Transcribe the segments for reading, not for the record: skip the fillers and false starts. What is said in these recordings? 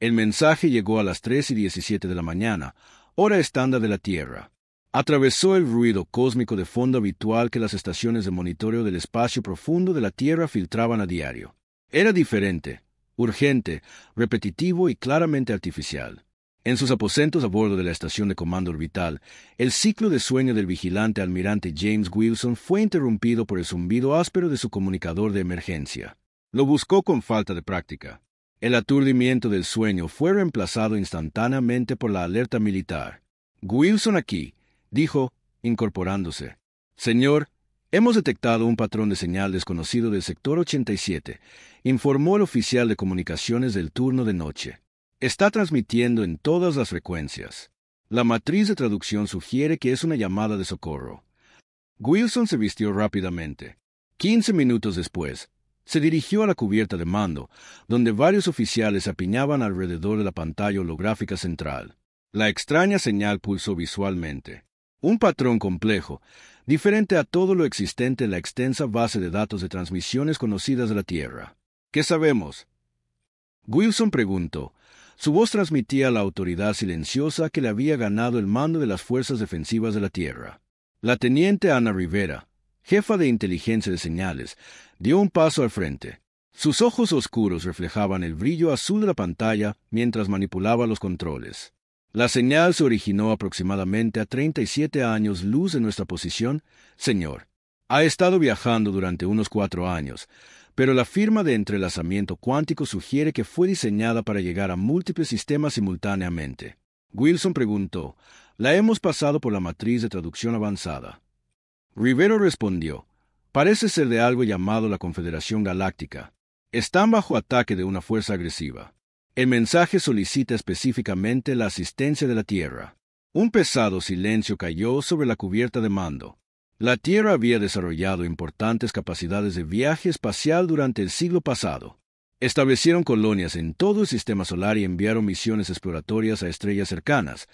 El mensaje llegó a las 3:17 de la mañana, hora estándar de la Tierra. Atravesó el ruido cósmico de fondo habitual que las estaciones de monitoreo del espacio profundo de la Tierra filtraban a diario. Era diferente, urgente, repetitivo y claramente artificial. En sus aposentos a bordo de la estación de comando orbital, el ciclo de sueño del vigilante almirante James Wilson fue interrumpido por el zumbido áspero de su comunicador de emergencia. Lo buscó con falta de práctica. El aturdimiento del sueño fue reemplazado instantáneamente por la alerta militar. «Wilson aquí», dijo, incorporándose. «Señor, hemos detectado un patrón de señal desconocido del sector 87», informó el oficial de comunicaciones del turno de noche. «Está transmitiendo en todas las frecuencias. La matriz de traducción sugiere que es una llamada de socorro». Wilson se vistió rápidamente. 15 minutos después, se dirigió a la cubierta de mando, donde varios oficiales se apiñaban alrededor de la pantalla holográfica central. La extraña señal pulsó visualmente. Un patrón complejo, diferente a todo lo existente en la extensa base de datos de transmisiones conocidas de la Tierra. «¿Qué sabemos?», Wilson preguntó. Su voz transmitía la autoridad silenciosa que le había ganado el mando de las Fuerzas Defensivas de la Tierra. La teniente Ana Rivera, jefa de inteligencia de señales, dio un paso al frente. Sus ojos oscuros reflejaban el brillo azul de la pantalla mientras manipulaba los controles. «La señal se originó aproximadamente a 37 años luz de nuestra posición, señor. Ha estado viajando durante unos 4 años, pero la firma de entrelazamiento cuántico sugiere que fue diseñada para llegar a múltiples sistemas simultáneamente». Wilson preguntó. «La hemos pasado por la matriz de traducción avanzada». Rivero respondió. «Parece ser de algo llamado la Confederación Galáctica. Están bajo ataque de una fuerza agresiva. El mensaje solicita específicamente la asistencia de la Tierra». Un pesado silencio cayó sobre la cubierta de mando. La Tierra había desarrollado importantes capacidades de viaje espacial durante el siglo pasado. Establecieron colonias en todo el sistema solar y enviaron misiones exploratorias a estrellas cercanas,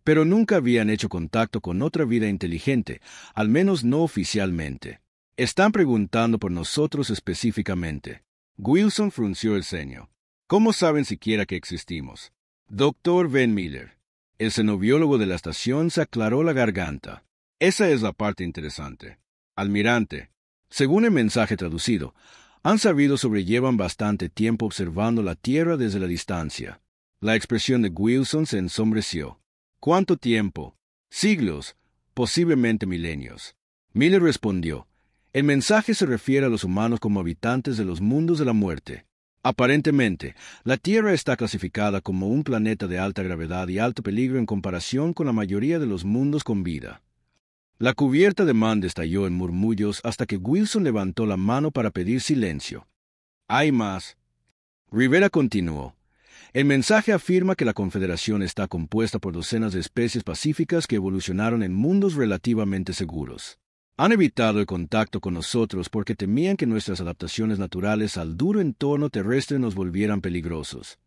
pero nunca habían hecho contacto con otra vida inteligente, al menos no oficialmente. «Están preguntando por nosotros específicamente». Wilson frunció el ceño. «¿Cómo saben siquiera que existimos?» Dr. Ben Miller, el xenobiólogo de la estación, se aclaró la garganta. «Esa es la parte interesante. Almirante, según el mensaje traducido, han sabido sobrellevan bastante tiempo observando la Tierra desde la distancia». La expresión de Wilson se ensombreció. «¿Cuánto tiempo?» «Siglos, posiblemente milenios». Miller respondió. «El mensaje se refiere a los humanos como habitantes de los mundos de la muerte. Aparentemente, la Tierra está clasificada como un planeta de alta gravedad y alto peligro en comparación con la mayoría de los mundos con vida». La cubierta de mando estalló en murmullos hasta que Wilson levantó la mano para pedir silencio. «Hay más». Rivera continuó. «El mensaje afirma que la Confederación está compuesta por docenas de especies pacíficas que evolucionaron en mundos relativamente seguros. Han evitado el contacto con nosotros porque temían que nuestras adaptaciones naturales al duro entorno terrestre nos volvieran peligrosos».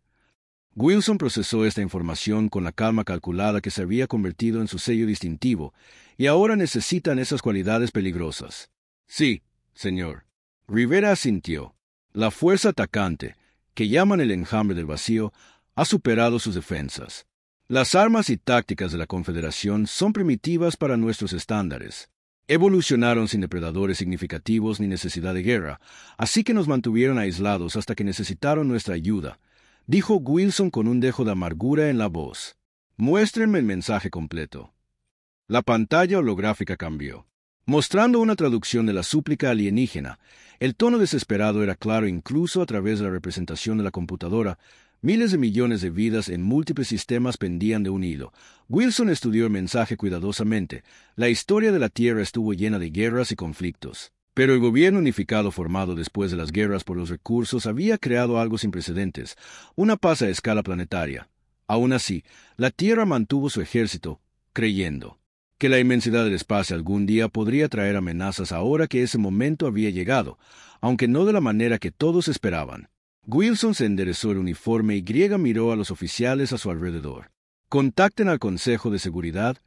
Wilson procesó esta información con la calma calculada que se había convertido en su sello distintivo, y ahora necesitan esas cualidades peligrosas. «Sí, señor». Rivera asintió. «La fuerza atacante, que llaman el enjambre del vacío, ha superado sus defensas. Las armas y tácticas de la Confederación son primitivas para nuestros estándares. Evolucionaron sin depredadores significativos ni necesidad de guerra, así que nos mantuvieron aislados hasta que necesitaron nuestra ayuda», dijo Wilson con un dejo de amargura en la voz. «Muéstrenme el mensaje completo». La pantalla holográfica cambió. Mostrando una traducción de la súplica alienígena, el tono desesperado era claro incluso a través de la representación de la computadora. Miles de millones de vidas en múltiples sistemas pendían de un hilo. Wilson estudió el mensaje cuidadosamente. La historia de la Tierra estuvo llena de guerras y conflictos. Pero el gobierno unificado formado después de las guerras por los recursos había creado algo sin precedentes, una paz a escala planetaria. Aún así, la Tierra mantuvo su ejército, creyendo que la inmensidad del espacio algún día podría traer amenazas ahora que ese momento había llegado, aunque no de la manera que todos esperaban. Wilson se enderezó el uniforme y miró a los oficiales a su alrededor. «Contacten al Consejo de Seguridad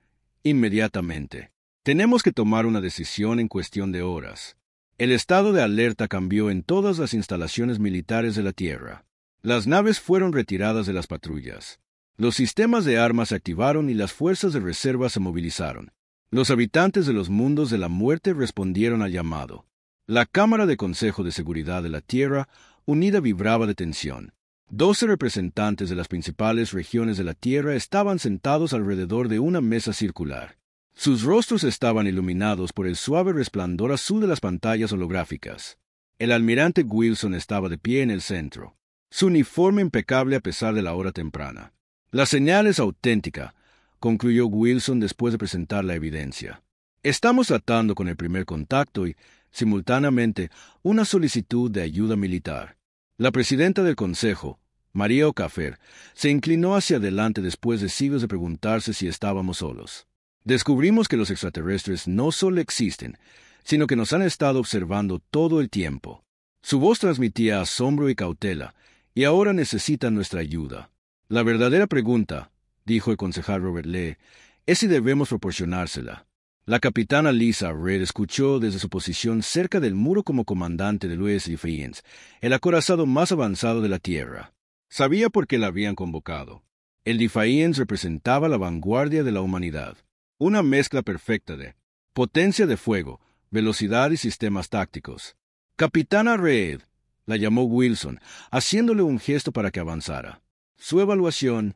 inmediatamente. Tenemos que tomar una decisión en cuestión de horas». El estado de alerta cambió en todas las instalaciones militares de la Tierra. Las naves fueron retiradas de las patrullas. Los sistemas de armas se activaron y las fuerzas de reserva se movilizaron. Los habitantes de los mundos de la muerte respondieron al llamado. La Cámara de Consejo de Seguridad de la Tierra Unida vibraba de tensión. 12 representantes de las principales regiones de la Tierra estaban sentados alrededor de una mesa circular. Sus rostros estaban iluminados por el suave resplandor azul de las pantallas holográficas. El almirante Wilson estaba de pie en el centro, su uniforme impecable a pesar de la hora temprana. La señal es auténtica, concluyó Wilson después de presentar la evidencia. Estamos tratando con el primer contacto y, simultáneamente, una solicitud de ayuda militar. La presidenta del Consejo, María O'Caffer, se inclinó hacia adelante después de siglos de preguntarse si estábamos solos. Descubrimos que los extraterrestres no solo existen, sino que nos han estado observando todo el tiempo. Su voz transmitía asombro y cautela, y ahora necesitan nuestra ayuda. La verdadera pregunta, dijo el concejal Robert Lee, es si debemos proporcionársela. La capitana Lisa Red escuchó desde su posición cerca del muro como comandante del US Defiance, el acorazado más avanzado de la Tierra. Sabía por qué la habían convocado. El Defiance representaba la vanguardia de la humanidad. Una mezcla perfecta de potencia de fuego, velocidad y sistemas tácticos. Capitana Red, la llamó Wilson, haciéndole un gesto para que avanzara. Su evaluación.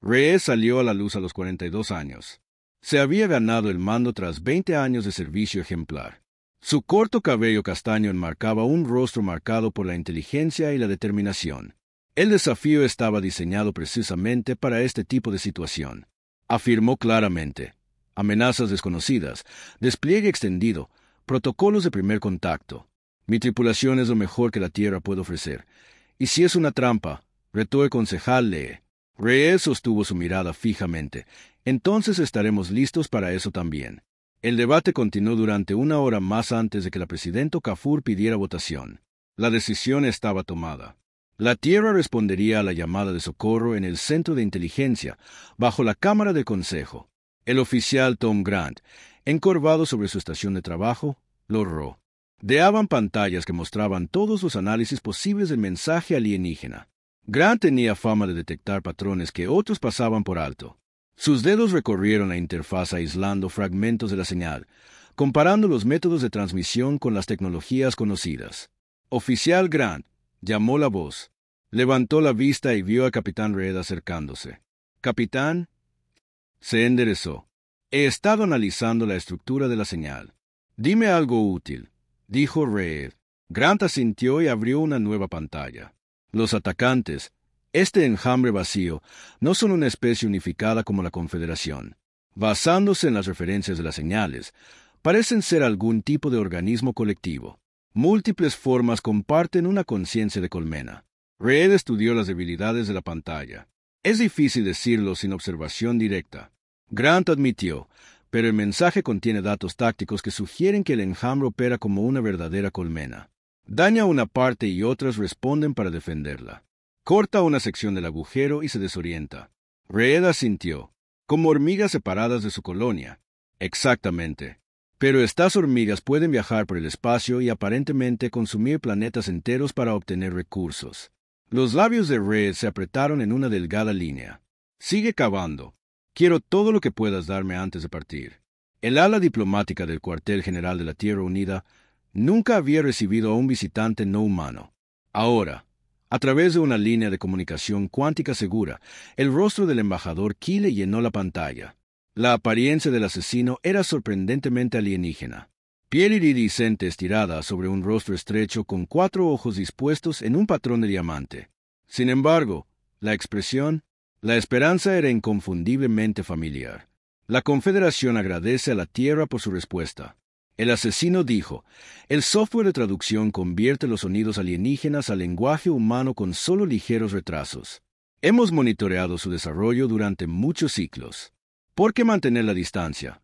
Red salió a la luz a los 42 años. Se había ganado el mando tras 20 años de servicio ejemplar. Su corto cabello castaño enmarcaba un rostro marcado por la inteligencia y la determinación. El desafío estaba diseñado precisamente para este tipo de situación. Afirmó claramente. Amenazas desconocidas, despliegue extendido, protocolos de primer contacto. Mi tripulación es lo mejor que la Tierra puede ofrecer. Y si es una trampa, retó el concejal Lee. Reyes sostuvo su mirada fijamente. Entonces estaremos listos para eso también. El debate continuó durante una hora más antes de que la presidenta O'Caffer pidiera votación. La decisión estaba tomada. La Tierra respondería a la llamada de socorro en el Centro de Inteligencia, bajo la Cámara del Consejo. El oficial Tom Grant, encorvado sobre su estación de trabajo, lo horró. Deaban pantallas que mostraban todos los análisis posibles del mensaje alienígena. Grant tenía fama de detectar patrones que otros pasaban por alto. Sus dedos recorrieron la interfaz aislando fragmentos de la señal, comparando los métodos de transmisión con las tecnologías conocidas. Oficial Grant, llamó la voz. Levantó la vista y vio al capitán Reed acercándose. «Capitán». Se enderezó. «He estado analizando la estructura de la señal. Dime algo útil», dijo Reed. Grant asintió y abrió una nueva pantalla. Los atacantes, este enjambre vacío, no son una especie unificada como la Confederación. Basándose en las referencias de las señales, parecen ser algún tipo de organismo colectivo. Múltiples formas comparten una conciencia de colmena. Reed estudió las debilidades de la pantalla. Es difícil decirlo sin observación directa. Grant admitió, pero el mensaje contiene datos tácticos que sugieren que el enjambre opera como una verdadera colmena. Daña una parte y otras responden para defenderla. Corta una sección del agujero y se desorienta. Reed asintió. Como hormigas separadas de su colonia. Exactamente. Pero estas hormigas pueden viajar por el espacio y aparentemente consumir planetas enteros para obtener recursos. Los labios de Reed se apretaron en una delgada línea. Sigue cavando. Quiero todo lo que puedas darme antes de partir. El ala diplomática del cuartel general de la Tierra Unida nunca había recibido a un visitante no humano. Ahora, a través de una línea de comunicación cuántica segura, el rostro del embajador Kyle llenó la pantalla. La apariencia del asesino era sorprendentemente alienígena. Piel iridiscente estirada sobre un rostro estrecho con 4 ojos dispuestos en un patrón de diamante. Sin embargo, la expresión, la esperanza era inconfundiblemente familiar. La Confederación agradece a la Tierra por su respuesta. El asesino dijo, el software de traducción convierte los sonidos alienígenas al lenguaje humano con solo ligeros retrasos. Hemos monitoreado su desarrollo durante muchos ciclos. ¿Por qué mantener la distancia?,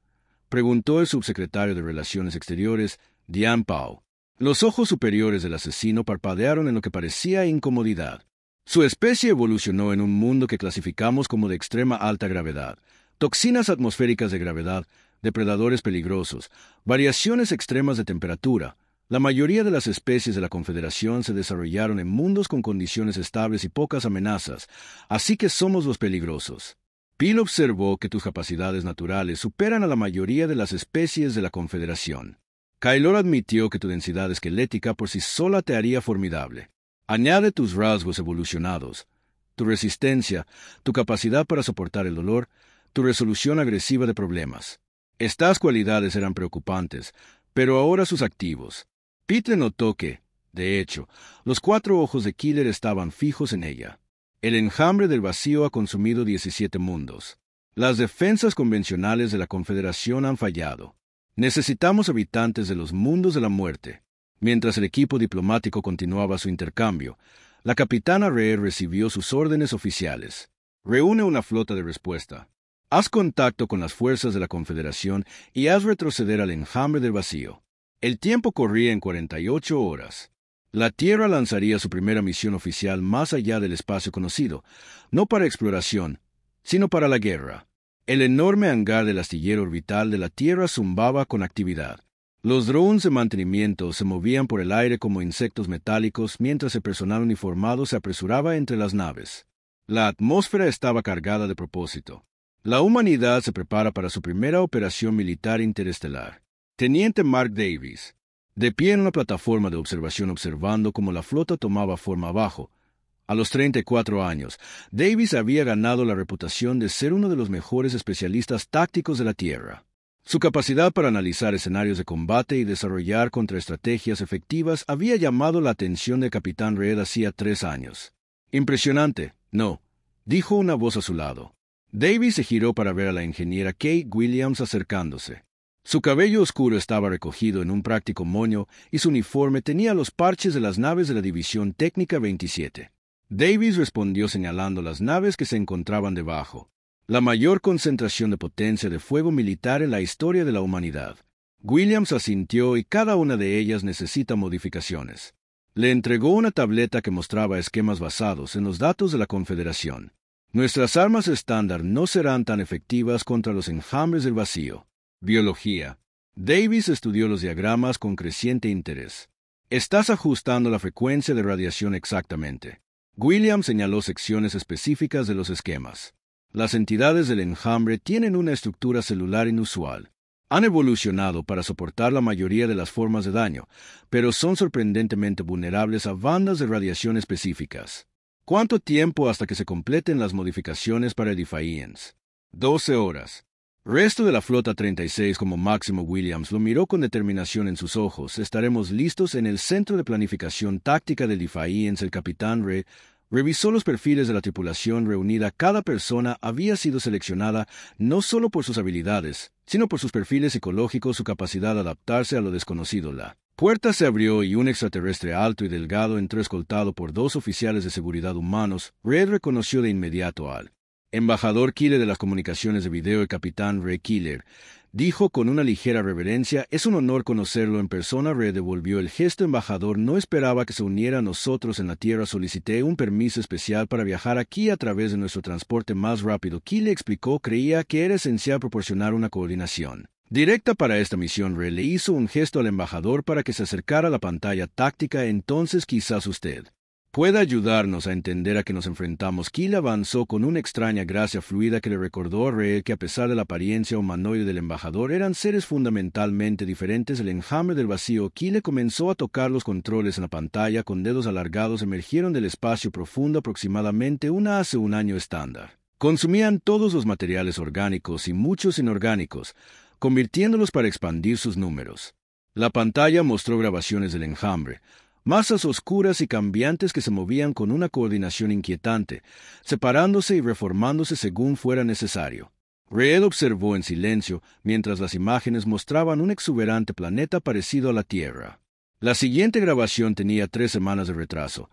preguntó el subsecretario de Relaciones Exteriores, Diane Pau. Los ojos superiores del asesino parpadearon en lo que parecía incomodidad. Su especie evolucionó en un mundo que clasificamos como de extrema alta gravedad, toxinas atmosféricas de gravedad, depredadores peligrosos, variaciones extremas de temperatura, La mayoría de las especies de la Confederación se desarrollaron en mundos con condiciones estables y pocas amenazas, así que somos los peligrosos. Peel observó que tus capacidades naturales superan a la mayoría de las especies de la Confederación. Kailor admitió que tu densidad esquelética por sí sola te haría formidable. Añade tus rasgos evolucionados, tu resistencia, tu capacidad para soportar el dolor, tu resolución agresiva de problemas. Estas cualidades eran preocupantes, pero ahora sus activos. Pete notó que, de hecho, los 4 ojos de Killer estaban fijos en ella. El enjambre del vacío ha consumido 17 mundos. Las defensas convencionales de la Confederación han fallado. Necesitamos habitantes de los mundos de la muerte. Mientras el equipo diplomático continuaba su intercambio, la capitana Ree recibió sus órdenes oficiales. Reúne una flota de respuesta. Haz contacto con las fuerzas de la Confederación y haz retroceder al enjambre del vacío. El tiempo corría en 48 horas. La Tierra lanzaría su primera misión oficial más allá del espacio conocido, no para exploración, sino para la guerra. El enorme hangar del astillero orbital de la Tierra zumbaba con actividad. Los drones de mantenimiento se movían por el aire como insectos metálicos mientras el personal uniformado se apresuraba entre las naves. La atmósfera estaba cargada de propósito. La humanidad se prepara para su primera operación militar interestelar. Teniente Mark Davis, de pie en una plataforma de observación observando cómo la flota tomaba forma abajo. A los 34 años, Davis había ganado la reputación de ser uno de los mejores especialistas tácticos de la Tierra. Su capacidad para analizar escenarios de combate y desarrollar contraestrategias efectivas había llamado la atención del capitán Reed hacía 3 años. Impresionante, ¿no?, dijo una voz a su lado. Davis se giró para ver a la ingeniera Kate Williams acercándose. Su cabello oscuro estaba recogido en un práctico moño y su uniforme tenía los parches de las naves de la División Técnica 27. Davis respondió señalando las naves que se encontraban debajo. La mayor concentración de potencia de fuego militar en la historia de la humanidad. Williams asintió y cada una de ellas necesita modificaciones. Le entregó una tableta que mostraba esquemas basados en los datos de la Confederación. Nuestras armas estándar no serán tan efectivas contra los enjambres del vacío. Biología. Davis estudió los diagramas con creciente interés. Estás ajustando la frecuencia de radiación exactamente. Williams señaló secciones específicas de los esquemas. Las entidades del enjambre tienen una estructura celular inusual. Han evolucionado para soportar la mayoría de las formas de daño, pero son sorprendentemente vulnerables a bandas de radiación específicas. ¿Cuánto tiempo hasta que se completen las modificaciones para el Defiance? 12 horas. Resto de la flota 36 como Máximo Williams lo miró con determinación en sus ojos. Estaremos listos en el centro de planificación táctica del Defiance. El capitán Ree revisó los perfiles de la tripulación reunida. Cada persona había sido seleccionada no solo por sus habilidades, sino por sus perfiles psicológicos, su capacidad de adaptarse a lo desconocido. La puerta se abrió y un extraterrestre alto y delgado entró escoltado por 2 oficiales de seguridad humanos. Red reconoció de inmediato al embajador Killer de las comunicaciones de video. El capitán Ray Killer dijo con una ligera reverencia: «Es un honor conocerlo en persona». Ray devolvió el gesto. «Embajador, no esperaba que se uniera a nosotros en la Tierra. Solicité un permiso especial para viajar aquí a través de nuestro transporte más rápido». Killer explicó: «Creía que era esencial proporcionar una coordinación directa para esta misión». Ray le hizo un gesto al embajador para que se acercara a la pantalla táctica. «Entonces quizás usted pueda ayudarnos a entender a qué nos enfrentamos». Killer avanzó con una extraña gracia fluida que le recordó a Rey que, a pesar de la apariencia humanoide del embajador, eran seres fundamentalmente diferentes. El enjambre del vacío. Killer comenzó a tocar los controles en la pantalla con dedos alargados. Emergieron del espacio profundo aproximadamente hace un año estándar. Consumían todos los materiales orgánicos y muchos inorgánicos, convirtiéndolos para expandir sus números. La pantalla mostró grabaciones del enjambre, masas oscuras y cambiantes que se movían con una coordinación inquietante, separándose y reformándose según fuera necesario. Reed observó en silencio mientras las imágenes mostraban un exuberante planeta parecido a la Tierra. La siguiente grabación tenía 3 semanas de retraso.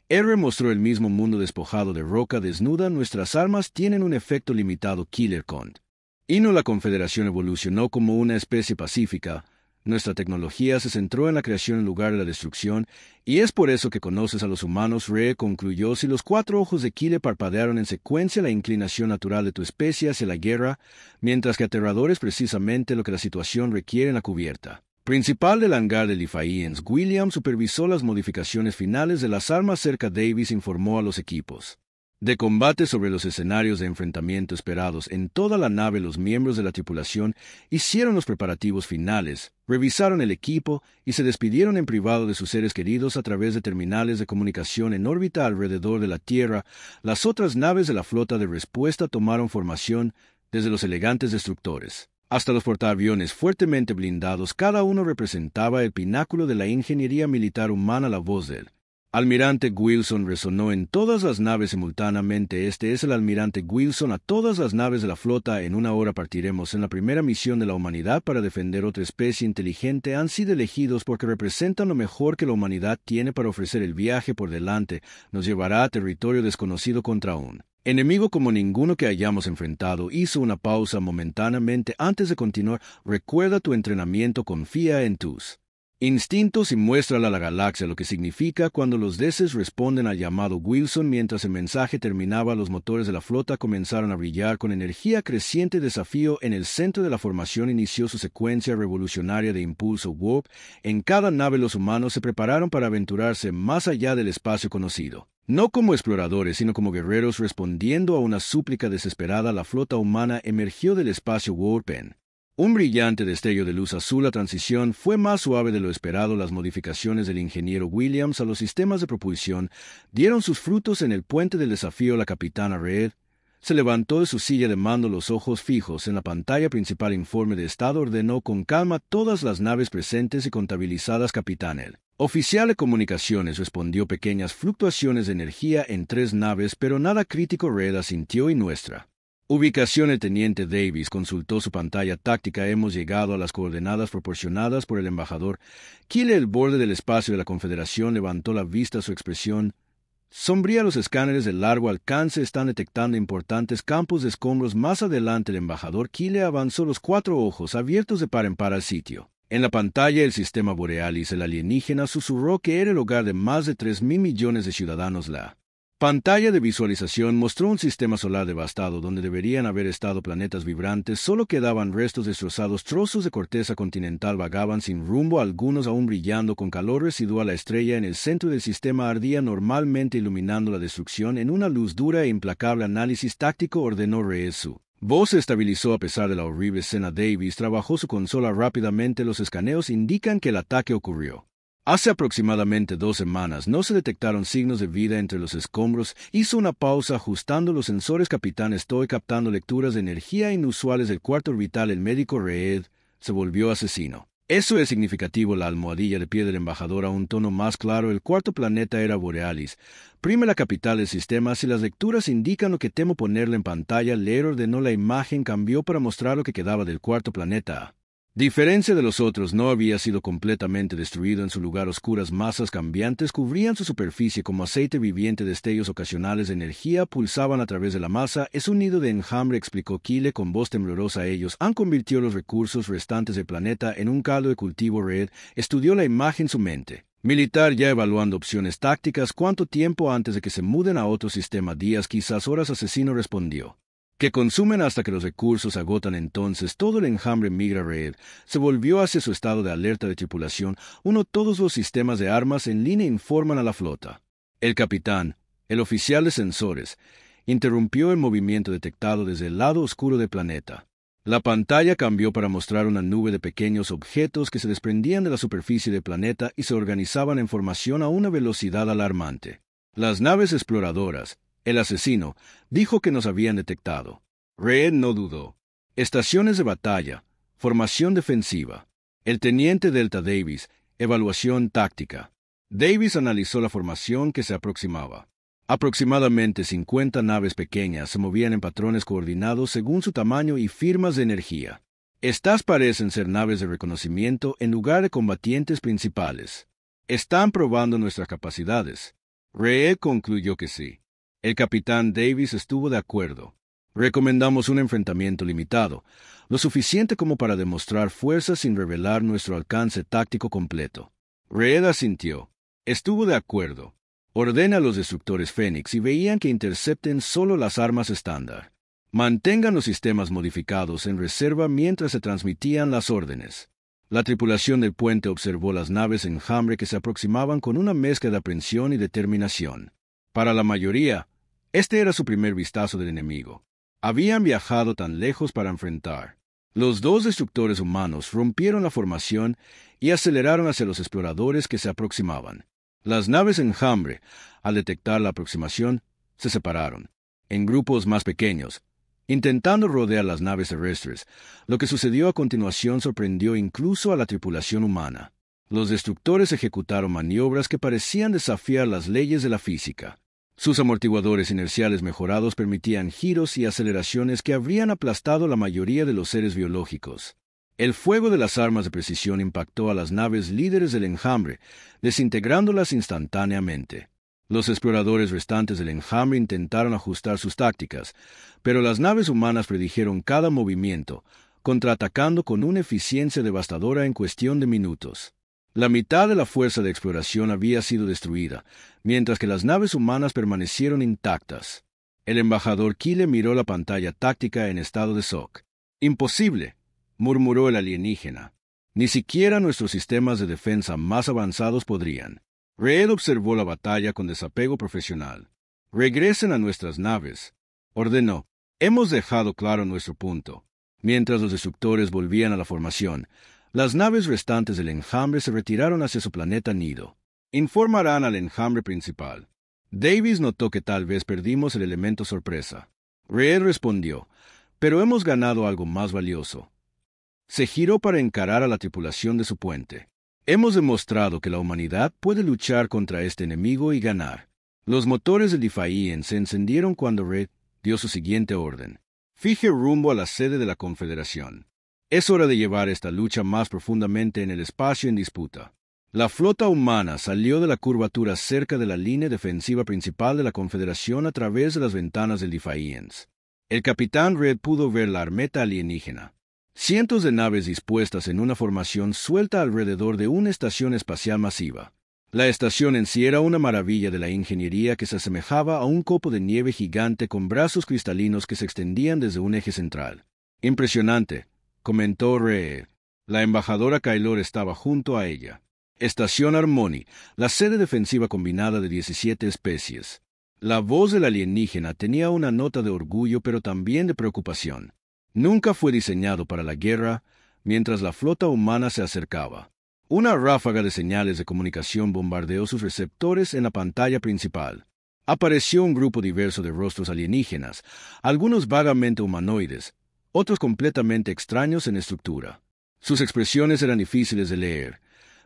R mostró el mismo mundo despojado de roca desnuda. «Nuestras armas tienen un efecto limitado». Killer Cont. Y no, la Confederación evolucionó como una especie pacífica. Nuestra tecnología se centró en la creación en lugar de la destrucción, y es por eso que conoces a los humanos». Ree concluyó. Si los 4 ojos de Killer parpadearon en secuencia, la inclinación natural de tu especie hacia la guerra, mientras que aterrador es precisamente lo que la situación requiere en la cubierta. Principal del hangar de Defiance, Williams supervisó las modificaciones finales de las armas cerca. Davis informó a los equipos de combate sobre los escenarios de enfrentamiento esperados en toda la nave. Los miembros de la tripulación hicieron los preparativos finales, revisaron el equipo y se despidieron en privado de sus seres queridos a través de terminales de comunicación en órbita alrededor de la Tierra. Las otras naves de la flota de respuesta tomaron formación, desde los elegantes destructores hasta los portaaviones fuertemente blindados. Cada uno representaba el pináculo de la ingeniería militar humana. La voz del almirante Wilson resonó en todas las naves simultáneamente. Este es el almirante Wilson a todas las naves de la flota. En una hora partiremos en la primera misión de la humanidad para defender otra especie inteligente. Han sido elegidos porque representan lo mejor que la humanidad tiene para ofrecer. El viaje por delante nos llevará a territorio desconocido contra un enemigo como ninguno que hayamos enfrentado. Hizo una pausa momentáneamente antes de continuar. Recuerda tu entrenamiento, confía en tus instintos y muéstrale a la galaxia lo que significa cuando los deses responden al llamado. Wilson. Mientras el mensaje terminaba, los motores de la flota comenzaron a brillar con energía creciente. Desafío en el centro de la formación inició su secuencia revolucionaria de impulso warp. En cada nave los humanos se prepararon para aventurarse más allá del espacio conocido. No como exploradores, sino como guerreros. Respondiendo a una súplica desesperada, la flota humana emergió del espacio warp en un brillante destello de luz azul. La transición fue más suave de lo esperado. Las modificaciones del ingeniero Williams a los sistemas de propulsión dieron sus frutos en el puente del desafío. La capitana Reed se levantó de su silla de mando, los ojos fijos en la pantalla principal. Informe de estado. Ordenó con calma todas las naves presentes y contabilizadas. Capitán, el oficial de comunicaciones respondió. Pequeñas fluctuaciones de energía en 3 naves, pero nada crítico. Reed asintió. Y nuestra ubicación. El teniente Davis consultó su pantalla táctica. Hemos llegado a las coordenadas proporcionadas por el embajador Kyle. El borde del espacio de la Confederación levantó la vista. Su expresión sombría. Los escáneres de largo alcance están detectando importantes campos de escombros. Más adelante el embajador Kyle avanzó, los 4 ojos abiertos de par en par al sitio. En la pantalla el sistema Borealis, el alienígena, susurró que era el hogar de más de 3.000 millones de ciudadanos. La pantalla de visualización mostró un sistema solar devastado donde deberían haber estado planetas vibrantes. Solo quedaban restos destrozados. Trozos de corteza continental vagaban sin rumbo, algunos aún brillando con calor residual. La estrella en el centro del sistema ardía normalmente, iluminando la destrucción en una luz dura e implacable. Análisis táctico, ordenó Reed. Su voz se estabilizó a pesar de la horrible escena. Davis trabajó su consola rápidamente. Los escaneos indican que el ataque ocurrió hace aproximadamente 2 semanas. No se detectaron signos de vida entre los escombros. Hizo una pausa ajustando los sensores. Capitán, estoy captando lecturas de energía inusuales del cuarto orbital. El médico Reed se volvió asesino. Eso es significativo. La almohadilla de pie del embajador a un tono más claro. El cuarto planeta era Borealis, la capital del sistema. Si las lecturas indican lo que temo ponerle en pantalla. Leer ordenó. La imagen cambió para mostrar lo que quedaba del cuarto planeta. Diferencia de los otros, no había sido completamente destruido. En su lugar, oscuras masas cambiantes cubrían su superficie como aceite viviente. Destellos ocasionales de energía pulsaban a través de la masa. Es un nido de enjambre, explicó Kyle con voz temblorosa. Ellos han convertido los recursos restantes del planeta en un caldo de cultivo. Reed estudió la imagen. Su mente militar ya evaluando opciones tácticas. ¿Cuánto tiempo antes de que se muden a otro sistema? Días, quizás horas. Asesino respondió que consumen hasta que los recursos agotan. Entonces todo el enjambre migra. Reed se volvió hacia su estado de alerta de tripulación. Todos los sistemas de armas en línea informan a la flota. El capitán, el oficial de sensores, interrumpió el movimiento detectado desde el lado oscuro del planeta. La pantalla cambió para mostrar una nube de pequeños objetos que se desprendían de la superficie del planeta y se organizaban en formación a una velocidad alarmante. Las naves exploradoras. El asesino dijo que nos habían detectado. Reed no dudó. Estaciones de batalla. Formación defensiva. El teniente Delta Davis. Evaluación táctica. Davis analizó la formación que se aproximaba. Aproximadamente 50 naves pequeñas se movían en patrones coordinados según su tamaño y firmas de energía. Estas parecen ser naves de reconocimiento en lugar de combatientes principales. Están probando nuestras capacidades. Reed concluyó que sí. El capitán Davis estuvo de acuerdo. Recomendamos un enfrentamiento limitado, lo suficiente como para demostrar fuerza sin revelar nuestro alcance táctico completo. Reed asintió. Estuvo de acuerdo. Ordena a los destructores Fénix y veían que intercepten solo las armas estándar. Mantengan los sistemas modificados en reserva mientras se transmitían las órdenes. La tripulación del puente observó las naves enjambre que se aproximaban con una mezcla de aprensión y determinación. Para la mayoría, este era su primer vistazo del enemigo. Habían viajado tan lejos para enfrentar. Los dos destructores humanos rompieron la formación y aceleraron hacia los exploradores que se aproximaban. Las naves enjambre, al detectar la aproximación, se separaron, en grupos más pequeños, intentando rodear las naves terrestres. Lo que sucedió a continuación sorprendió incluso a la tripulación humana. Los destructores ejecutaron maniobras que parecían desafiar las leyes de la física. Sus amortiguadores inerciales mejorados permitían giros y aceleraciones que habrían aplastado la mayoría de los seres biológicos. El fuego de las armas de precisión impactó a las naves líderes del enjambre, desintegrándolas instantáneamente. Los exploradores restantes del enjambre intentaron ajustar sus tácticas, pero las naves humanas predijeron cada movimiento, contraatacando con una eficiencia devastadora en cuestión de minutos. La mitad de la fuerza de exploración había sido destruida, mientras que las naves humanas permanecieron intactas. El embajador Kyle miró la pantalla táctica en estado de shock. «Imposible», murmuró el alienígena. «Ni siquiera nuestros sistemas de defensa más avanzados podrían». Reed observó la batalla con desapego profesional. «Regresen a nuestras naves», ordenó. «Hemos dejado claro nuestro punto». Mientras los destructores volvían a la formación, las naves restantes del enjambre se retiraron hacia su planeta nido. «Informarán al enjambre principal». Davis notó que tal vez perdimos el elemento sorpresa. Reed respondió, «Pero hemos ganado algo más valioso». Se giró para encarar a la tripulación de su puente. «Hemos demostrado que la humanidad puede luchar contra este enemigo y ganar». Los motores del Defiant se encendieron cuando Reed dio su siguiente orden. «Fije rumbo a la sede de la Confederación. Es hora de llevar esta lucha más profundamente en el espacio en disputa». La flota humana salió de la curvatura cerca de la línea defensiva principal de la Confederación a través de las ventanas del Defiant. El capitán Reed pudo ver la armeta alienígena. Cientos de naves dispuestas en una formación suelta alrededor de una estación espacial masiva. La estación en sí era una maravilla de la ingeniería que se asemejaba a un copo de nieve gigante con brazos cristalinos que se extendían desde un eje central. «Impresionante», comentó Reed. La embajadora Kaylor estaba junto a ella. «Estación Harmony, la sede defensiva combinada de 17 especies». La voz del alienígena tenía una nota de orgullo pero también de preocupación. Nunca fue diseñado para la guerra, mientras la flota humana se acercaba. Una ráfaga de señales de comunicación bombardeó sus receptores en la pantalla principal. Apareció un grupo diverso de rostros alienígenas, algunos vagamente humanoides, otros completamente extraños en estructura. Sus expresiones eran difíciles de leer,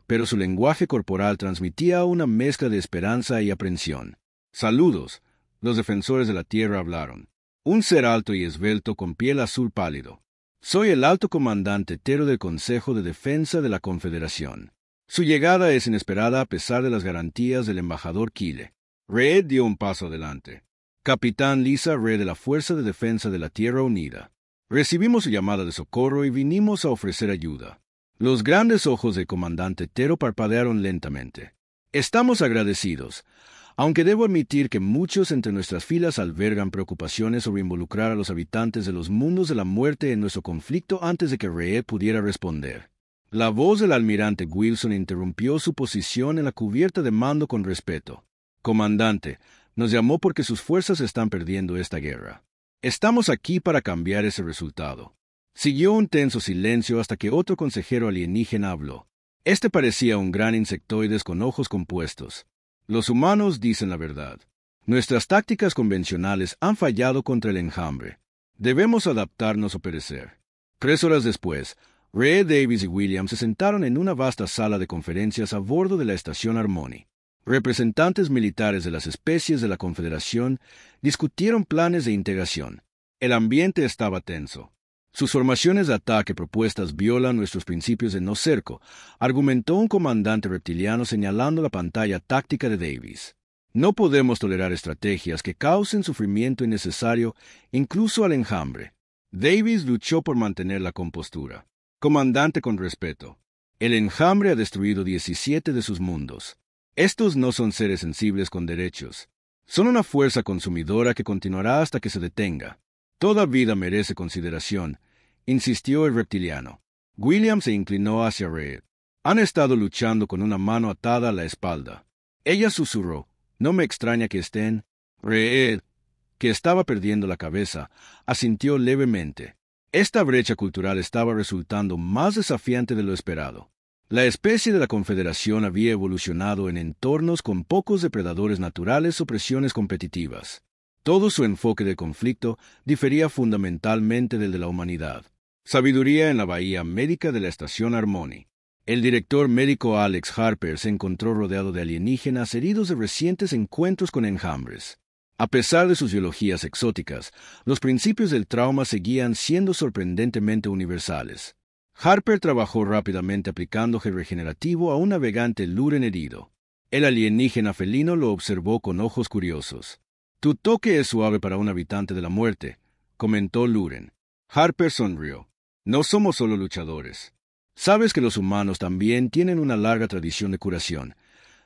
pero su lenguaje corporal transmitía una mezcla de esperanza y aprensión. «Saludos», los defensores de la Tierra hablaron. Un ser alto y esbelto con piel azul pálido. «Soy el alto comandante Tero del Consejo de Defensa de la Confederación. Su llegada es inesperada a pesar de las garantías del embajador Kyle». Reed dio un paso adelante. «Capitán Lisa Reed de la Fuerza de Defensa de la Tierra Unida. Recibimos su llamada de socorro y vinimos a ofrecer ayuda». Los grandes ojos del comandante Tero parpadearon lentamente. «Estamos agradecidos, aunque debo admitir que muchos entre nuestras filas albergan preocupaciones sobre involucrar a los habitantes de los mundos de la muerte en nuestro conflicto antes de que Reed pudiera responder». La voz del almirante Wilson interrumpió su posición en la cubierta de mando con respeto. «Comandante, nos llamó porque sus fuerzas están perdiendo esta guerra. Estamos aquí para cambiar ese resultado». Siguió un tenso silencio hasta que otro consejero alienígena habló. Este parecía un gran insectoide con ojos compuestos. «Los humanos dicen la verdad. Nuestras tácticas convencionales han fallado contra el enjambre. Debemos adaptarnos o perecer». 3 horas después, Reed, Davis y Williams se sentaron en una vasta sala de conferencias a bordo de la estación Harmony. Representantes militares de las especies de la Confederación discutieron planes de integración. El ambiente estaba tenso. «Sus formaciones de ataque propuestas violan nuestros principios de no cerco», argumentó un comandante reptiliano señalando la pantalla táctica de Davis. «No podemos tolerar estrategias que causen sufrimiento innecesario incluso al enjambre». Davis luchó por mantener la compostura. «Comandante, con respeto. El enjambre ha destruido 17 de sus mundos. Estos no son seres sensibles con derechos. Son una fuerza consumidora que continuará hasta que se detenga. Toda vida merece consideración», insistió el reptiliano. William se inclinó hacia Reed. Han estado luchando con una mano atada a la espalda. Ella susurró, no me extraña que estén. Reed, que estaba perdiendo la cabeza, asintió levemente. Esta brecha cultural estaba resultando más desafiante de lo esperado. La especie de la Confederación había evolucionado en entornos con pocos depredadores naturales o presiones competitivas. Todo su enfoque de conflicto difería fundamentalmente del de la humanidad. Sabiduría en la bahía médica de la estación Harmony. El director médico Alex Harper se encontró rodeado de alienígenas heridos de recientes encuentros con enjambres. A pesar de sus biologías exóticas, los principios del trauma seguían siendo sorprendentemente universales. Harper trabajó rápidamente aplicando gel regenerativo a un navegante Luren herido. El alienígena felino lo observó con ojos curiosos. «Tu toque es suave para un habitante de la muerte», comentó Luren. Harper sonrió. «No somos solo luchadores. Sabes que los humanos también tienen una larga tradición de curación,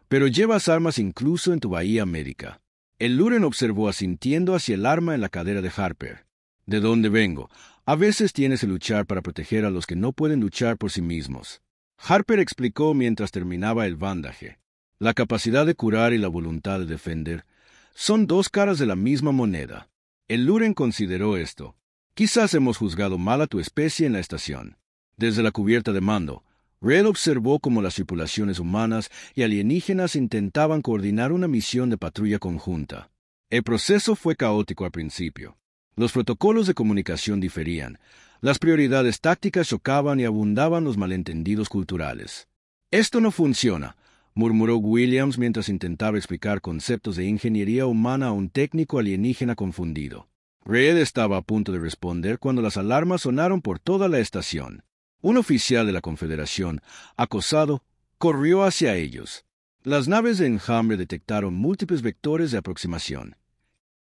pero llevas armas incluso en tu bahía médica». El Luren observó asintiendo hacia el arma en la cadera de Harper. «¿De dónde vengo? A veces tienes que luchar para proteger a los que no pueden luchar por sí mismos». Harper explicó mientras terminaba el bandaje. La capacidad de curar y la voluntad de defender son dos caras de la misma moneda. El Luren consideró esto. «Quizás hemos juzgado mal a tu especie en la estación». Desde la cubierta de mando, Red observó cómo las tripulaciones humanas y alienígenas intentaban coordinar una misión de patrulla conjunta. El proceso fue caótico al principio. Los protocolos de comunicación diferían, las prioridades tácticas chocaban y abundaban los malentendidos culturales. «Esto no funciona», murmuró Williams mientras intentaba explicar conceptos de ingeniería humana a un técnico alienígena confundido. Red estaba a punto de responder cuando las alarmas sonaron por toda la estación. Un oficial de la Confederación, acosado, corrió hacia ellos. Las naves de enjambre detectaron múltiples vectores de aproximación.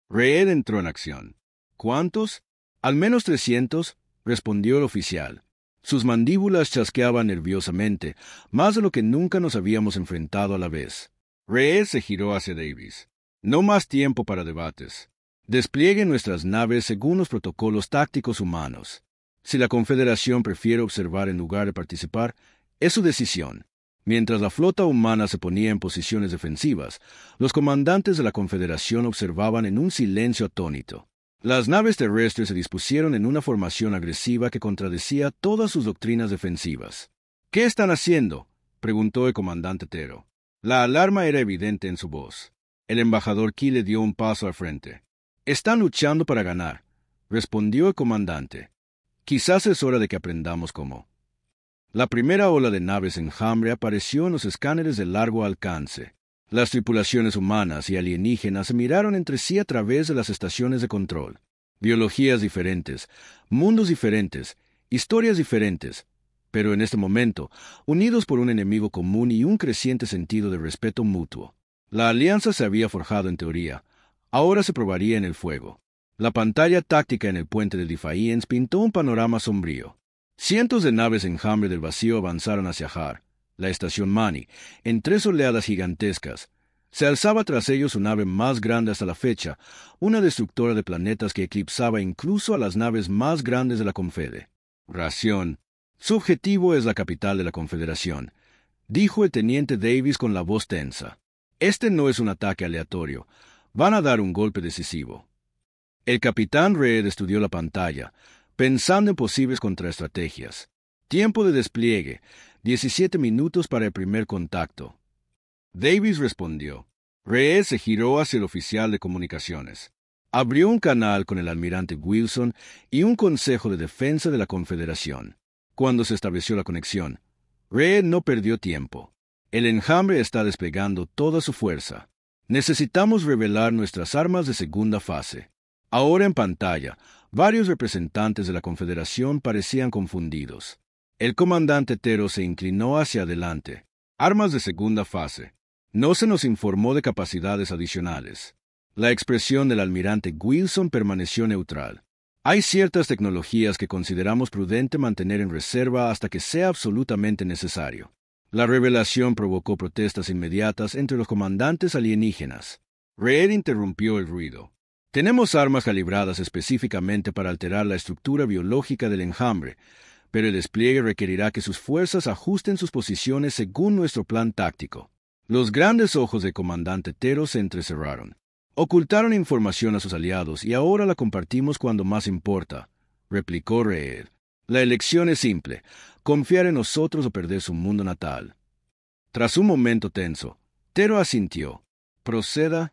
Reed entró en acción. «¿Cuántos?» «Al menos 300», respondió el oficial. Sus mandíbulas chasqueaban nerviosamente, más de lo que nunca nos habíamos enfrentado a la vez. Reed se giró hacia Davis. «No más tiempo para debates. Desplieguen nuestras naves según los protocolos tácticos humanos. Si la Confederación prefiere observar en lugar de participar, es su decisión». Mientras la flota humana se ponía en posiciones defensivas, los comandantes de la Confederación observaban en un silencio atónito. Las naves terrestres se dispusieron en una formación agresiva que contradecía todas sus doctrinas defensivas. «¿Qué están haciendo?», preguntó el comandante Tero. La alarma era evidente en su voz. El embajador Key le dio un paso al frente. «Están luchando para ganar», respondió el comandante. «Quizás es hora de que aprendamos cómo». La primera ola de naves enjambre apareció en los escáneres de largo alcance. Las tripulaciones humanas y alienígenas se miraron entre sí a través de las estaciones de control. Biologías diferentes, mundos diferentes, historias diferentes, pero en este momento, unidos por un enemigo común y un creciente sentido de respeto mutuo. La alianza se había forjado en teoría, ahora se probaría en el fuego. La pantalla táctica en el puente de Defiance pintó un panorama sombrío. Cientos de naves enjambre del vacío avanzaron hacia Har, la estación Mani, en 3 oleadas gigantescas. Se alzaba tras ellos su nave más grande hasta la fecha, una destructora de planetas que eclipsaba incluso a las naves más grandes de la Confederación. «Su objetivo es la capital de la Confederación», dijo el teniente Davis con la voz tensa. «Este no es un ataque aleatorio. Van a dar un golpe decisivo». El capitán Reed estudió la pantalla, pensando en posibles contraestrategias. Tiempo de despliegue, 17 minutos para el primer contacto. Davis respondió. Reed se giró hacia el oficial de comunicaciones. Abrió un canal con el almirante Wilson y un consejo de defensa de la Confederación. Cuando se estableció la conexión, Reed no perdió tiempo. El enjambre está desplegando toda su fuerza. Necesitamos revelar nuestras armas de segunda fase. Ahora en pantalla, varios representantes de la Confederación parecían confundidos. El comandante Tero se inclinó hacia adelante. Armas de segunda fase. No se nos informó de capacidades adicionales. La expresión del almirante Wilson permaneció neutral. Hay ciertas tecnologías que consideramos prudente mantener en reserva hasta que sea absolutamente necesario. La revelación provocó protestas inmediatas entre los comandantes alienígenas. Reed interrumpió el ruido. Tenemos armas calibradas específicamente para alterar la estructura biológica del enjambre, pero el despliegue requerirá que sus fuerzas ajusten sus posiciones según nuestro plan táctico. Los grandes ojos del comandante Tero se entrecerraron. Ocultaron información a sus aliados y ahora la compartimos cuando más importa, replicó Reed. La elección es simple, confiar en nosotros o perder su mundo natal. Tras un momento tenso, Tero asintió. Proceda.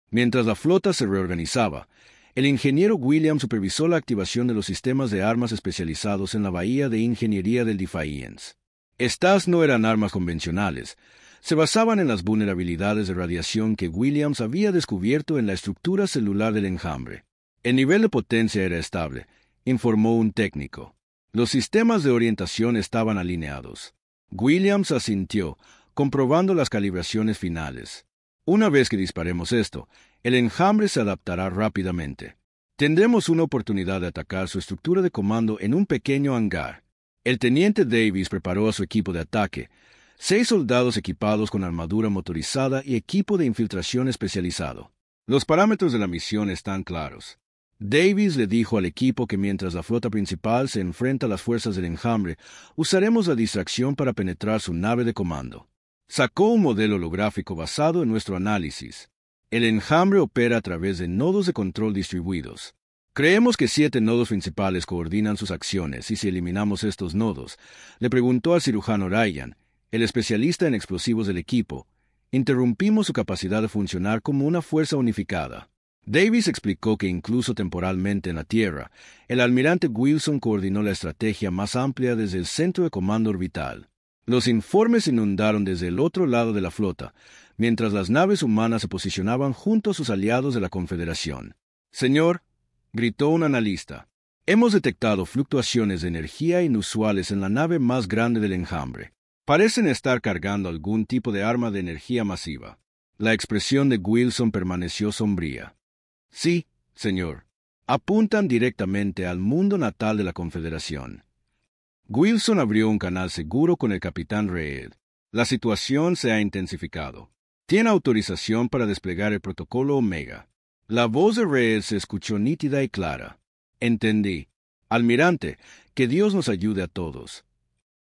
Mientras la flota se reorganizaba, el ingeniero Williams supervisó la activación de los sistemas de armas especializados en la bahía de ingeniería del Defiance. Estas no eran armas convencionales. Se basaban en las vulnerabilidades de radiación que Williams había descubierto en la estructura celular del enjambre. El nivel de potencia era estable, informó un técnico. Los sistemas de orientación estaban alineados. Williams asintió, comprobando las calibraciones finales. Una vez que disparemos esto, el enjambre se adaptará rápidamente. Tendremos una oportunidad de atacar su estructura de comando en un pequeño hangar. El teniente Davis preparó a su equipo de ataque, 6 soldados equipados con armadura motorizada y equipo de infiltración especializado. Los parámetros de la misión están claros. Davis le dijo al equipo que mientras la flota principal se enfrenta a las fuerzas del enjambre, usaremos la distracción para penetrar su nave de comando. Sacó un modelo holográfico basado en nuestro análisis. El enjambre opera a través de nodos de control distribuidos. Creemos que 7 nodos principales coordinan sus acciones y si eliminamos estos nodos, le preguntó al cirujano Ryan, el especialista en explosivos del equipo, interrumpimos su capacidad de funcionar como una fuerza unificada. Davis explicó que incluso temporalmente en la Tierra, el almirante Wilson coordinó la estrategia más amplia desde el centro de comando orbital. Los informes inundaron desde el otro lado de la flota, mientras las naves humanas se posicionaban junto a sus aliados de la Confederación. Señor, gritó un analista, hemos detectado fluctuaciones de energía inusuales en la nave más grande del enjambre. Parecen estar cargando algún tipo de arma de energía masiva. La expresión de Wilson permaneció sombría. Sí, señor. Apuntan directamente al mundo natal de la Confederación. Wilson abrió un canal seguro con el capitán Reed. La situación se ha intensificado. Tiene autorización para desplegar el protocolo Omega. La voz de Reed se escuchó nítida y clara. Entendí. Almirante, que Dios nos ayude a todos.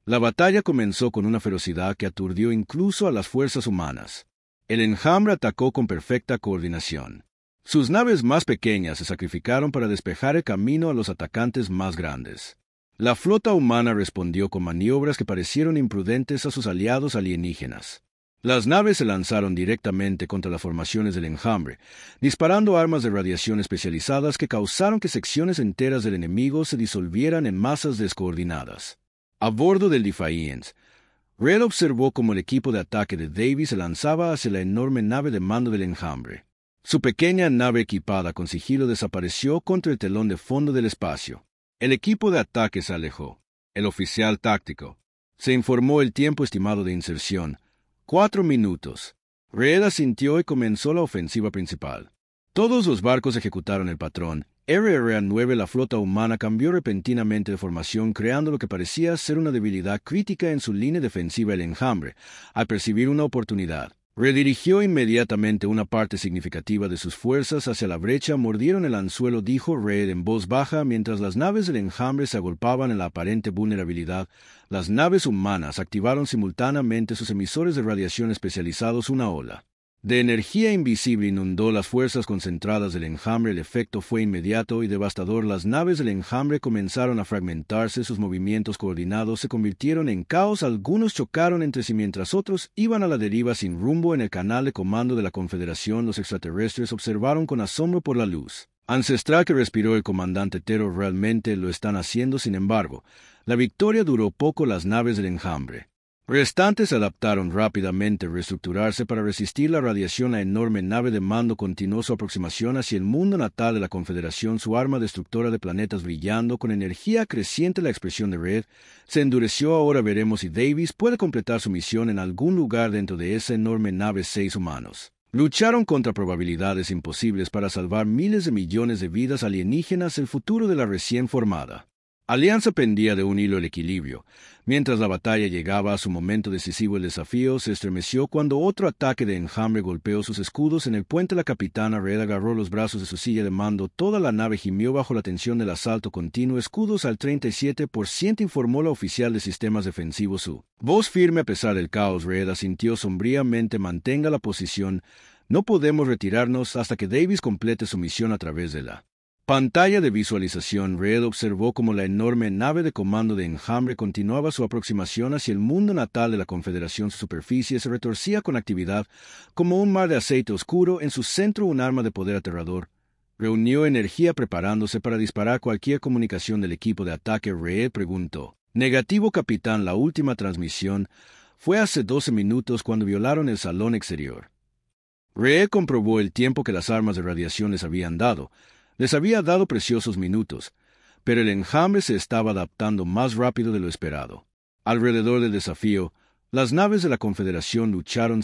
La batalla comenzó con una ferocidad que aturdió incluso a las fuerzas humanas. El enjambre atacó con perfecta coordinación. Sus naves más pequeñas se sacrificaron para despejar el camino a los atacantes más grandes. La flota humana respondió con maniobras que parecieron imprudentes a sus aliados alienígenas. Las naves se lanzaron directamente contra las formaciones del enjambre, disparando armas de radiación especializadas que causaron que secciones enteras del enemigo se disolvieran en masas descoordinadas. A bordo del Defiance, Red observó cómo el equipo de ataque de Davis se lanzaba hacia la enorme nave de mando del enjambre. Su pequeña nave equipada con sigilo desapareció contra el telón de fondo del espacio. El equipo de ataque se alejó. El oficial táctico. Se informó el tiempo estimado de inserción. 4 minutos. Red asintió y comenzó la ofensiva principal. Todos los barcos ejecutaron el patrón. RRA-9, la flota humana, cambió repentinamente de formación, creando lo que parecía ser una debilidad crítica en su línea defensiva el enjambre, al percibir una oportunidad. Redirigió inmediatamente una parte significativa de sus fuerzas hacia la brecha, mordieron el anzuelo, dijo Red en voz baja, mientras las naves del enjambre se agolpaban en la aparente vulnerabilidad. Las naves humanas activaron simultáneamente sus emisores de radiación especializados. Una ola de energía invisible inundó las fuerzas concentradas del enjambre. El efecto fue inmediato y devastador. Las naves del enjambre comenzaron a fragmentarse, sus movimientos coordinados se convirtieron en caos, algunos chocaron entre sí mientras otros iban a la deriva sin rumbo en el canal de comando de la Confederación. Los extraterrestres observaron con asombro por la luz ancestral que respiró el comandante Tero. Realmente lo están haciendo. Sin embargo, la victoria duró poco. Las naves del enjambre restantes se adaptaron rápidamente a reestructurarse para resistir la radiación. La enorme nave de mando continuó su aproximación hacia el mundo natal de la Confederación, su arma destructora de planetas brillando con energía creciente. La expresión de Red se endureció. Ahora veremos si Davis puede completar su misión en algún lugar dentro de esa enorme nave. 6 humanos lucharon contra probabilidades imposibles para salvar miles de millones de vidas alienígenas. El futuro de la recién formada Alianza pendía de un hilo el equilibrio. Mientras la batalla llegaba a su momento decisivo, el desafío se estremeció cuando otro ataque de enjambre golpeó sus escudos en el puente. La capitana Reed agarró los brazos de su silla de mando. Toda la nave gimió bajo la tensión del asalto continuo. Escudos al 37%, informó la oficial de sistemas defensivos. Su voz firme a pesar del caos. Reed asintió sombríamente. Mantenga la posición. No podemos retirarnos hasta que Davis complete su misión. A través de la pantalla de visualización, Reed observó cómo la enorme nave de comando de enjambre continuaba su aproximación hacia el mundo natal de la Confederación. Su superficie se retorcía con actividad, como un mar de aceite oscuro. En su centro, un arma de poder aterrador reunió energía preparándose para disparar cualquier comunicación del equipo de ataque. Reed preguntó: «Negativo, capitán, la última transmisión fue hace 12 minutos cuando violaron el salón exterior». Reed comprobó el tiempo que las armas de radiación les habían dado. Les había dado preciosos minutos, pero el enjambre se estaba adaptando más rápido de lo esperado. Alrededor del desafío, las naves de la Confederación lucharon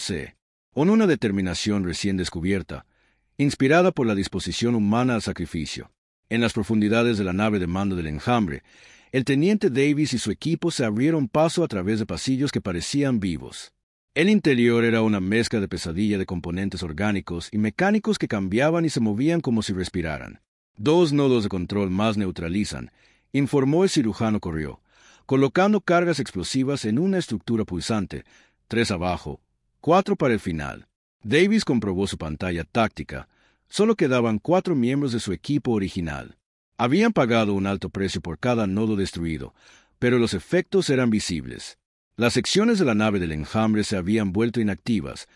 con una determinación recién descubierta, inspirada por la disposición humana al sacrificio. En las profundidades de la nave de mando del enjambre, el teniente Davis y su equipo se abrieron paso a través de pasillos que parecían vivos. El interior era una mezcla de pesadilla de componentes orgánicos y mecánicos que cambiaban y se movían como si respiraran. 2 nodos de control más neutralizan, informó el cirujano. Corrió, colocando cargas explosivas en una estructura pulsante. 3 abajo, 4 para el final. Davis comprobó su pantalla táctica. Solo quedaban 4 miembros de su equipo original. Habían pagado un alto precio por cada nodo destruido, pero los efectos eran visibles. Las secciones de la nave del enjambre se habían vuelto inactivas.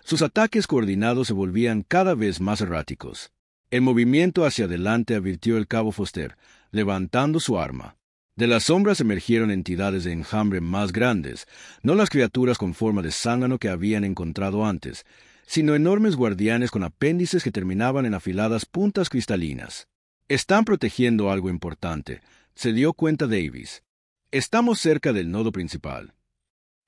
Sus ataques coordinados se volvían cada vez más erráticos. El movimiento hacia adelante, advirtió el cabo Foster, levantando su arma. De las sombras emergieron entidades de enjambre más grandes, no las criaturas con forma de zángano que habían encontrado antes, sino enormes guardianes con apéndices que terminaban en afiladas puntas cristalinas. «Están protegiendo algo importante», se dio cuenta Davis. «Estamos cerca del nodo principal».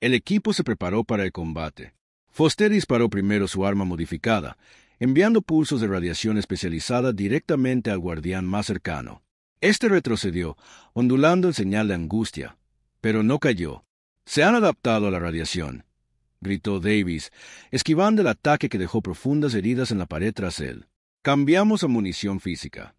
El equipo se preparó para el combate. Foster disparó primero su arma modificada, enviando pulsos de radiación especializada directamente al guardián más cercano. Este retrocedió, ondulando en señal de angustia, pero no cayó. «Se han adaptado a la radiación», gritó Davis, esquivando el ataque que dejó profundas heridas en la pared tras él. «Cambiamos a munición física».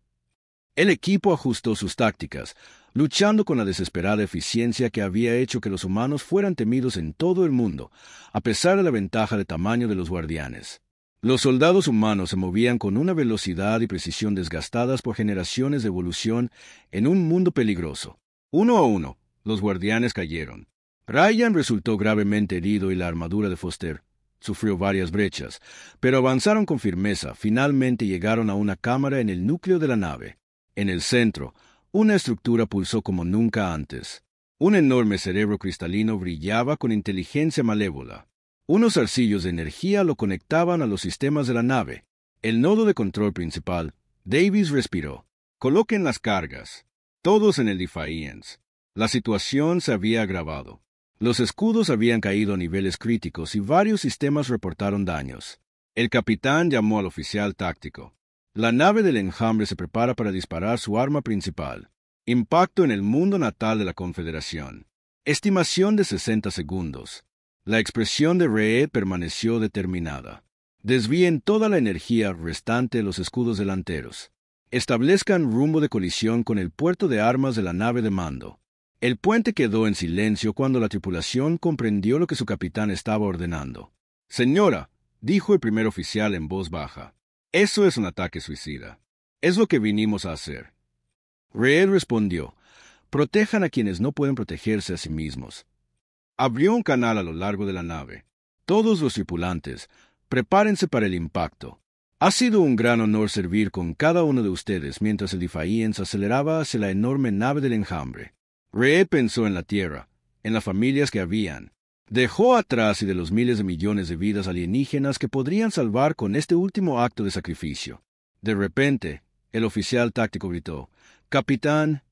El equipo ajustó sus tácticas, luchando con la desesperada eficiencia que había hecho que los humanos fueran temidos en todo el mundo, a pesar de la ventaja de tamaño de los guardianes. Los soldados humanos se movían con una velocidad y precisión desgastadas por generaciones de evolución en un mundo peligroso. 1 a 1, los guardianes cayeron. Ryan resultó gravemente herido y la armadura de Foster sufrió varias brechas, pero avanzaron con firmeza. Finalmente llegaron a una cámara en el núcleo de la nave. En el centro, una estructura pulsó como nunca antes. Un enorme cerebro cristalino brillaba con inteligencia malévola. Unos zarcillos de energía lo conectaban a los sistemas de la nave. El nodo de control principal. Davis respiró. «Coloquen las cargas. Todos en el Defiance». La situación se había agravado. Los escudos habían caído a niveles críticos y varios sistemas reportaron daños. El capitán llamó al oficial táctico. La nave del enjambre se prepara para disparar su arma principal. Impacto en el mundo natal de la Confederación. Estimación de 60 segundos. La expresión de Reed permaneció determinada. Desvíen toda la energía restante de los escudos delanteros. Establezcan rumbo de colisión con el puerto de armas de la nave de mando. El puente quedó en silencio cuando la tripulación comprendió lo que su capitán estaba ordenando. «Señora», dijo el primer oficial en voz baja, «eso es un ataque suicida. Es lo que vinimos a hacer». Reed respondió: «Protejan a quienes no pueden protegerse a sí mismos». Abrió un canal a lo largo de la nave. «Todos los tripulantes, prepárense para el impacto. Ha sido un gran honor servir con cada uno de ustedes mientras el Defiance aceleraba hacia la enorme nave del enjambre». Reed pensó en la Tierra, en las familias que habían. Dejó atrás y de los miles de millones de vidas alienígenas que podrían salvar con este último acto de sacrificio. De repente, el oficial táctico gritó: «Capitán».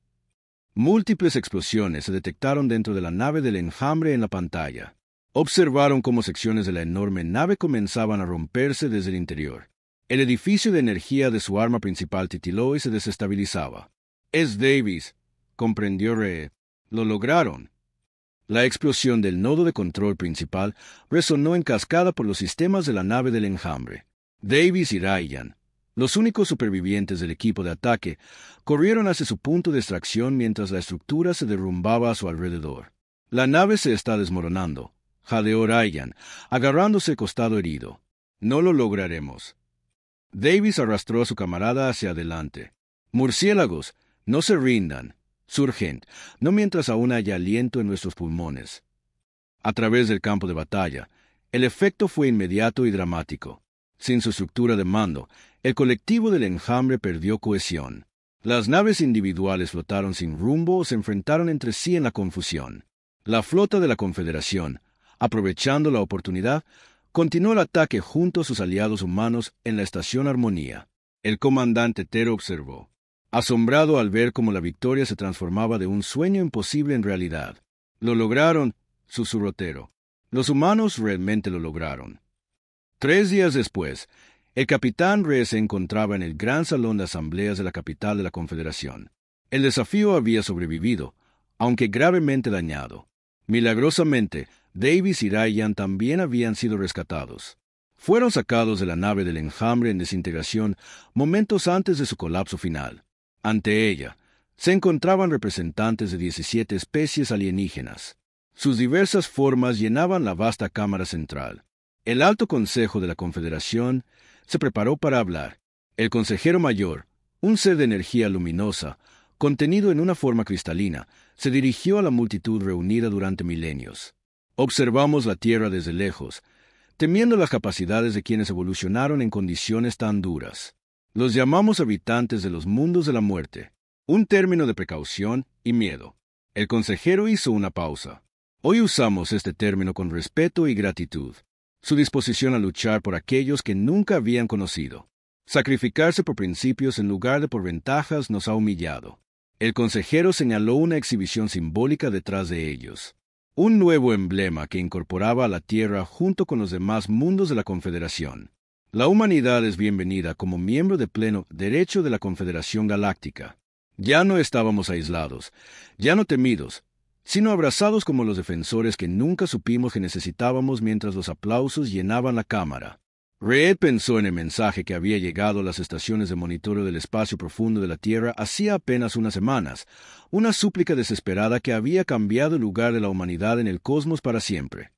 Múltiples explosiones se detectaron dentro de la nave del enjambre en la pantalla. Observaron cómo secciones de la enorme nave comenzaban a romperse desde el interior. El edificio de energía de su arma principal titiló y se desestabilizaba. «Es Davis», comprendió Reed. Lo lograron. La explosión del nodo de control principal resonó en cascada por los sistemas de la nave del enjambre. Davis y Ryan, los únicos supervivientes del equipo de ataque, corrieron hacia su punto de extracción mientras la estructura se derrumbaba a su alrededor. La nave se está desmoronando, jadeó Ryan, agarrándose el costado herido. No lo lograremos. Davis arrastró a su camarada hacia adelante. Murciélagos, no se rindan. Surgen, no mientras aún haya aliento en nuestros pulmones. A través del campo de batalla, el efecto fue inmediato y dramático. Sin su estructura de mando, el colectivo del enjambre perdió cohesión. Las naves individuales flotaron sin rumbo o se enfrentaron entre sí en la confusión. La flota de la Confederación, aprovechando la oportunidad, continuó el ataque junto a sus aliados humanos en la estación Armonía. El comandante Tero observó, asombrado al ver cómo la victoria se transformaba de un sueño imposible en realidad. «Lo lograron», susurró Tero. «Los humanos realmente lo lograron». 3 días después, el capitán Reed se encontraba en el gran salón de asambleas de la capital de la Confederación. El desafío había sobrevivido, aunque gravemente dañado. Milagrosamente, Davis y Ryan también habían sido rescatados. Fueron sacados de la nave del enjambre en desintegración momentos antes de su colapso final. Ante ella, se encontraban representantes de 17 especies alienígenas. Sus diversas formas llenaban la vasta cámara central. El Alto Consejo de la Confederación se preparó para hablar. El consejero mayor, un ser de energía luminosa, contenido en una forma cristalina, se dirigió a la multitud reunida durante milenios. Observamos la Tierra desde lejos, temiendo las capacidades de quienes evolucionaron en condiciones tan duras. Los llamamos habitantes de los mundos de la muerte, un término de precaución y miedo. El consejero hizo una pausa. Hoy usamos este término con respeto y gratitud. Su disposición a luchar por aquellos que nunca habían conocido. Sacrificarse por principios en lugar de por ventajas nos ha humillado. El consejero señaló una exhibición simbólica detrás de ellos. Un nuevo emblema que incorporaba a la Tierra junto con los demás mundos de la Confederación. La humanidad es bienvenida como miembro de pleno derecho de la Confederación Galáctica. Ya no estábamos aislados, ya no temidos, sino abrazados como los defensores que nunca supimos que necesitábamos mientras los aplausos llenaban la cámara. Reed pensó en el mensaje que había llegado a las estaciones de monitoreo del espacio profundo de la Tierra hacía apenas unas semanas, una súplica desesperada que había cambiado el lugar de la humanidad en el cosmos para siempre.